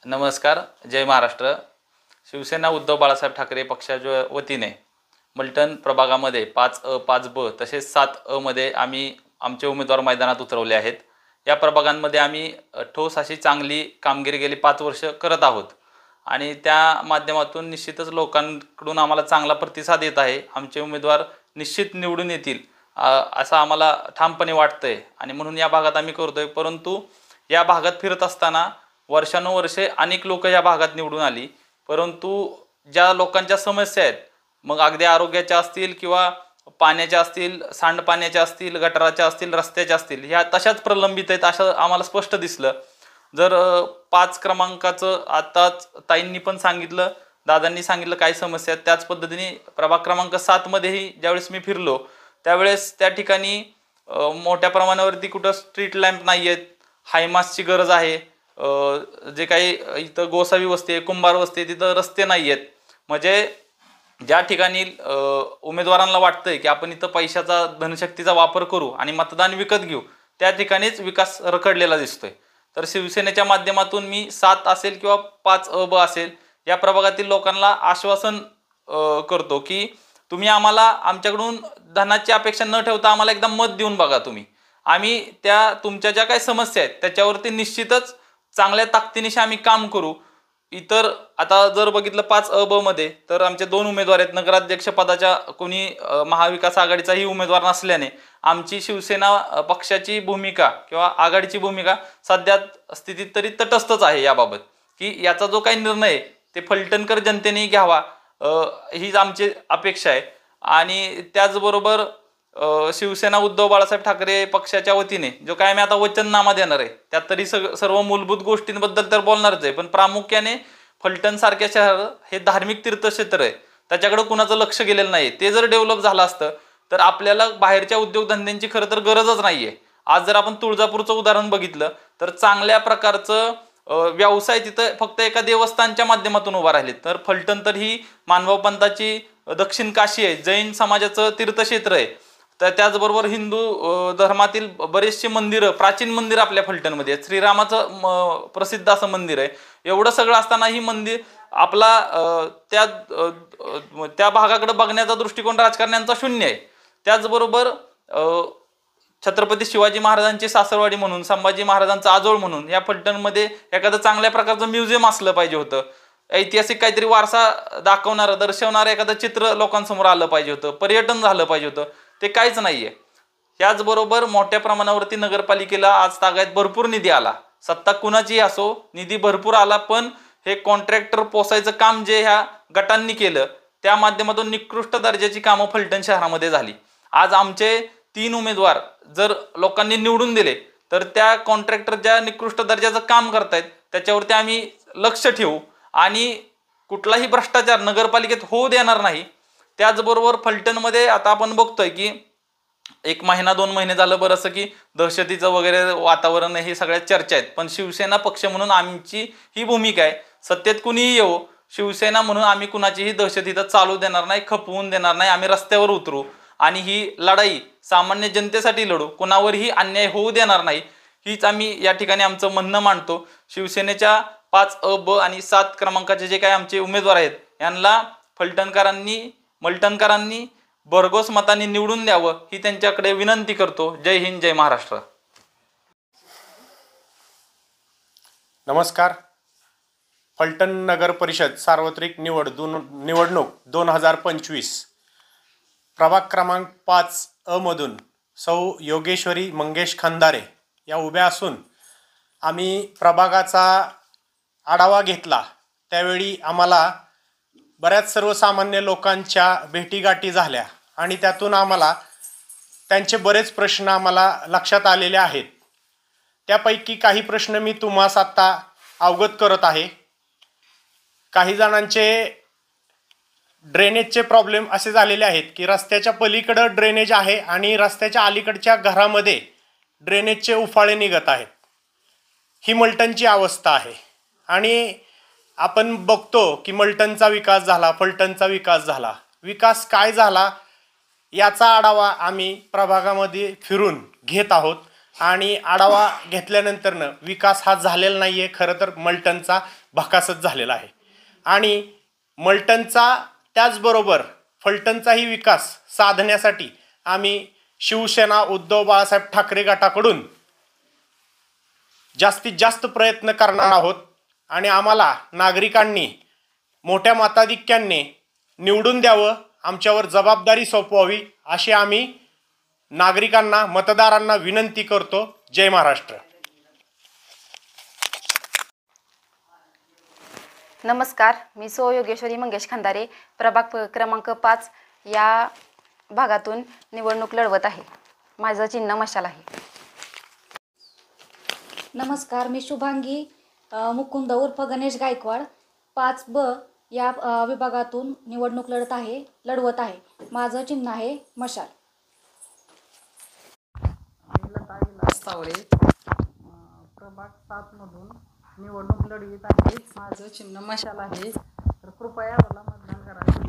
नमस्कार. जय महाराष्ट्र. शिवसेना उद्धव बाळासाहेब ठाकरे पक्षाच्या वतीने मलटण प्रभागामध्ये 5A 5B तसेच 7A मध्ये आम्ही आमचे उमेदवार मैदानात उतरवले आहेत. या प्रभागांमध्ये आम्ही ठोस अशी चांगली कामगिरी गेली 5 वर्ष करत आहोत आणि त्या माध्यमातून निश्चितच लोकांकडून आम्हाला चांगला प्रतिसाद येत आहे. आमचे उमेदवार निश्चित निवडून येतील असं आम्हाला ठामपणे वाटतंय आणि म्हणून या भागात आम्ही करतोय. परंतु या भागात फिरत असताना वर्षानुवर्षे अनेक लोक या भागात निवडून आली, परंतु ज्या लोकांच्या समस्या आहेत, मग अगदी आरोग्याच्या असतील किंवा पाण्याच्या असतील, सांडपाण्याच्या असतील, गटाराच्या असतील, रस्त्याच्या असतील, ह्या तशाच प्रलंबित आहेत असं आम्हाला स्पष्ट दिसलं. जर 5 क्रमांकाचं आताच ताईंनी पण सांगितलं, दादांनी सांगितलं काय समस्या आहेत, त्याच पद्धतीने प्रभाग क्रमांक 7 मध्येही ज्यावेळेस मी फिरलो त्यावेळेस त्या ठिकाणी मोठ्या प्रमाणावरती कुठं स्ट्रीट लॅम्प नाही आहेत, हायमासची गरज आहे. जे काही इथं गोसावी वस्ती आहे, कुंभार वस्ती आहे, तिथं रस्ते नाही आहेत. म्हणजे ज्या ठिकाणी उमेदवारांना वाटतंय की आपण इथं पैशाचा धनशक्तीचा वापर करू आणि मतदान विकत घेऊ, त्या ठिकाणीच विकास रखडलेला दिसतोय. तर शिवसेनेच्या माध्यमातून मी 7 असेल किंवा 5AB असेल या प्रभागातील लोकांना आश्वासन करतो की तुम्ही आम्हाला आमच्याकडून धनाची अपेक्षा न ठेवता आम्हाला एकदा मत देऊन बघा तुम्ही. आम्ही त्या तुमच्या ज्या काही समस्या आहेत त्याच्यावरती निश्चितच चांगल्या ताकदीनिशी आम्ही काम करू. इतर आता जर बघितलं 5AB मध्ये तर आमचे 2 उमेदवार आहेत. नगराध्यक्ष पदाच्या कोणी महाविकास आघाडीचाही उमेदवार नसल्याने आमची शिवसेना पक्षाची भूमिका किंवा आघाडीची भूमिका सध्या स्थितीत तरी तटस्थच आहे याबाबत, की याचा जो काही निर्णय ते फलटणकर जनतेने घ्यावा हीच आमची अपेक्षा आहे. आणि त्याचबरोबर शिवसेना उद्धव बाळासाहेब ठाकरे पक्षाच्या वतीने जो काय मी आता वचननामा देणार आहे त्यात तरी सर्व मूलभूत गोष्टींबद्दल तर बोलणारच आहे, पण प्रामुख्याने फलटण सारख्या शहर हे धार्मिक तीर्थक्षेत्र आहे, त्याच्याकडे कुणाचं लक्ष गेलेलं नाही. ते जर डेव्हलप झालं असतं तर आपल्याला बाहेरच्या उद्योगधंद्यांची खरं तर गरजच नाहीये. आज जर आपण तुळजापूरचं उदाहरण बघितलं तर चांगल्या प्रकारचं व्यवसाय तिथं फक्त एका देवस्थानच्या माध्यमातून उभा राहिले. तर फलटण तर ही मानभाव पंथाची दक्षिण काशी आहे, जैन समाजाचं तीर्थक्षेत्र आहे. तर त्याचबरोबर हिंदू धर्मातील बरेचशी मंदिरं, प्राचीन मंदिर आपल्या फलटणमध्ये आहेत. श्रीरामाचं प्रसिद्ध असं मंदिर आहे. एवढं सगळं असताना ही मंदिर आपला त्या भागाकडे बघण्याचा दृष्टिकोन राजकारण्यांचा शून्य आहे. त्याचबरोबर छत्रपती शिवाजी महाराजांची सासरवाडी म्हणून, संभाजी महाराजांचा आजोळ म्हणून या फलटणमध्ये एखादं चांगल्या प्रकारचं म्युझियम असलं पाहिजे होतं. ऐतिहासिक काहीतरी वारसा दाखवणारं, दर्शवणारं एखादं चित्र लोकांसमोर आलं पाहिजे होतं. पर्यटन झालं पाहिजे होतं. ते काहीच नाहीये. याचबरोबर मोठ्या प्रमाणावरती नगरपालिकेला आज तागायत भरपूर निधी आला. सत्ता कुणाची असो, निधी भरपूर आला, पण हे कॉन्ट्रॅक्टर पोसायचं काम जे ह्या गटांनी केलं त्या माध्यमातून निकृष्ट दर्जाची कामं फलटण शहरामध्ये झाली. आज आमचे 3 उमेदवार जर लोकांनी निवडून दिले तर त्या कॉन्ट्रॅक्टर ज्या निकृष्ट दर्जाचं काम करतायत त्याच्यावरती आम्ही लक्ष ठेवू आणि कुठलाही भ्रष्टाचार नगरपालिकेत होऊ देणार नाही. त्याचबरोबर फलटणमध्ये आता आपण बघतोय की 1 महिना 2 महिने झालं बरंचसं की दहशतीचं वगैरे वातावरण हे सगळ्या चर्चा आहेत, पण शिवसेना पक्ष म्हणून आमची ही भूमिका आहे, सत्तेत कुणीही येवो, शिवसेना म्हणून आम्ही कुणाचीही दहशत इथं चालू देणार नाही, खपवून देणार नाही. आम्ही रस्त्यावर उतरू आणि ही लढाई सामान्य जनतेसाठी लढू, कुणावरही अन्याय होऊ देणार नाही. हीच आम्ही या ठिकाणी आमचं म्हणणं मांडतो. शिवसेनेच्या 5AB आणि 7 क्रमांकाचे जे काही आमचे उमेदवार आहेत यांना मलटणकरांनी भरघोस मतांनी निवडून द्यावं ही त्यांच्याकडे विनंती करतो. जय हिंद, जय महाराष्ट्र. नमस्कार. फलटण नगर परिषद सार्वत्रिक निवडणूक 2025 प्रभाग क्रमांक 5A मधून सौ योगेश्वरी मंगेश खंदारे या उभ्या असून आम्ही प्रभागाचा आढावा घेतला. त्यावेळी आम्हाला बऱ्याच सर्वसामान्य लोकांच्या भेटीगाठी झाल्या आणि त्यातून आम्हाला त्यांचे बरेच प्रश्न आम्हाला लक्षात आलेले आहेत. त्यापैकी काही प्रश्न मी तुम्हास आत्ता अवगत करत आहे. काही जणांचे ड्रेनेजचे प्रॉब्लेम असे झालेले आहेत की रस्त्याच्या पलीकडं ड्रेनेज आहे आणि रस्त्याच्या अलीकडच्या घरामध्ये ड्रेनेजचे उफाळे निघत आहेत. ही मलटणची अवस्था आहे आणि आपण बघतो की मलटणचा विकास झाला, फलटणचा विकास झाला. विकास काय झाला याचा आढावा आम्ही प्रभागामध्ये फिरून घेत आहोत. आणि आढावा घेतल्यानंतरनं विकास हा झालेला नाही आहे. खरं तर मलटणचा भकासच झालेला आहे आणि मलटणचा त्याचबरोबर फलटणचाही विकास साधण्यासाठी आम्ही शिवसेना उद्धव बाळासाहेब ठाकरे गटाकडून जास्तीत जास्त प्रयत्न करणार आहोत आणि आम्हाला नागरिकांनी मोठ्या मताधिक्याने निवडून द्यावं, आमच्यावर जबाबदारी सोपवावी अशी आम्ही नागरिकांना मतदारांना विनंती करतो. जय महाराष्ट्र. नमस्कार, मी सौ योगेश्वरी मंगेश खंदारे, प्रभाग क्रमांक 5 या भागातून निवडणूक लढवत आहे. माझं चिन्ह मशाल आहे. नमस्कार, मी शुभांगी मुकुंद उर्फ गणेश गायकवाड 5B या विभागातून निवडणूक लढवत आहे. माझं चिन्ह आहे मशाल. लता विलास तावरे प्रभाग 7मधून निवडणूक लढवीत आहे. माझं चिन्ह मशाल आहे. तर कृपया मला मतदान करावे.